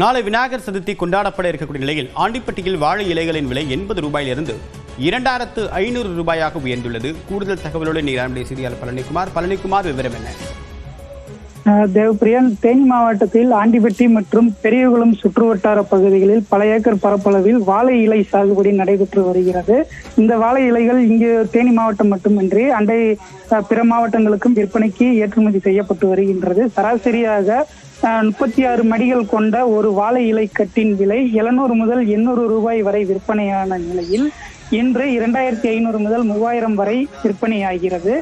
நாளை விநாயகர் சதுர்த்தி கொண்டாடப்பட இருக்கக்கூடிய நிலையில் ஆண்டிப்பட்டியில் வாழை இலைகளின் விலை 80 ரூபாயிலிருந்து 2500 ரூபாயாக உயர்ந்துள்ளது. கூடுதல் தகவலோடு நீராண்மை செய்தியாளர் பழனிக்குமார் விவரம் என்ன? தேவப்பிரியன், தேனி மாவட்டத்தில் ஆண்டிப்பட்டி மற்றும் பெரியகுளம் சுற்றுவட்டார பகுதிகளில் பல ஏக்கர் பரப்பளவில் வாழை இலை சாகுபடி நடைபெற்று வருகிறது. இந்த வாழை இலைகள் இங்கு தேனி மாவட்டம் மட்டுமின்றி அண்டை பிற மாவட்டங்களுக்கும் விற்பனைக்கு ஏற்றுமதி செய்யப்பட்டு வருகின்றது. சராசரியாக 36 மடிகள் கொண்ட ஒரு வாழை இலை கட்டின் விலை 700 முதல் 800 ரூபாய் வரை விற்பனையான நிலையில் இன்று 2500 முதல் 3000 வரை விற்பனையாகிறது.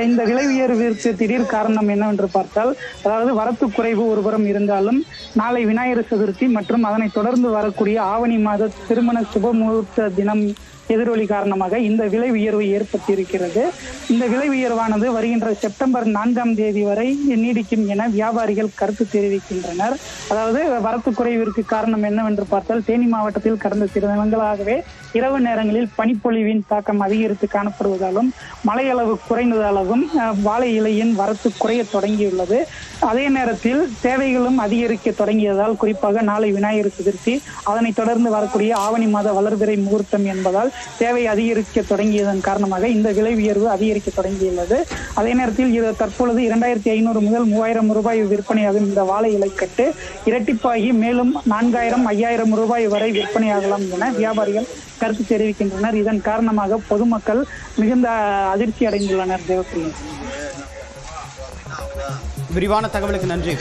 இந்த விலை உயர்விற்கு திடீர் காரணம் என்னவென்று பார்த்தால், அதாவது வரத்து குறைவு ஒருபுறம் இருந்தாலும் நாளை விநாயகர் சதுர்த்தி மற்றும் அதனை தொடர்ந்து வரக்கூடிய ஆவணி மாத திருமண சுபமுகூர்த்த தினம் எதிரொலி காரணமாக இந்த விலை உயர்வு ஏற்பட்டிருக்கிறது. இந்த விலை உயர்வானது வருகின்ற செப்டம்பர் 4ஆம் தேதி வரை நீடிக்கும் என வியாபாரிகள் கருத்து தெரிவிக்கின்றனர். அதாவது வரத்து குறைவிற்கு காரணம் என்னவென்று பார்த்தால், தேனி மாவட்டத்தில் கடந்த சில தினங்களாகவே இரவு நேரங்களில் பனிப்பொழிவின் தாக்கம் அதிகரித்து காணப்படுவதாலும் மழை அளவு குறைந்ததாலும் வாழை இலையின் வரத்து குறைய தொடங்கியுள்ளது. அதே நேரத்தில் தேவைகளும் அதிகரிக்க தொடங்கியதால், குறிப்பாக நாளை விநாயகர் சதுர்த்தி அதனைத் தொடர்ந்து வரக்கூடிய ஆவணி மாத வளர்பிறை முகூர்த்தம் என்பதால் தேவை அதிகரிக்க தொடங்கியதன் காரணமாக இந்த விலை உயர்வு அதிகரிக்க தொடங்கியுள்ளது. அதே நேரத்தில் இது தற்பொழுது 2500 முதல் 3000 ரூபாய் விற்பனையாகும் இந்த வாழை இலை கட்டு இரட்டிப்பாகி மேலும் 4000, 5000 ரூபாய் வரை விற்பனையாகலாம் என வியாபாரிகள் கருத்து தெரிவிக்கின்றனர். இதன் காரணமாக பொதுமக்கள் மிகுந்த அதிர்ச்சி அடைந்துள்ளனர். தேவப்பிரியன், விரிவான தகவலுக்கு நன்றி.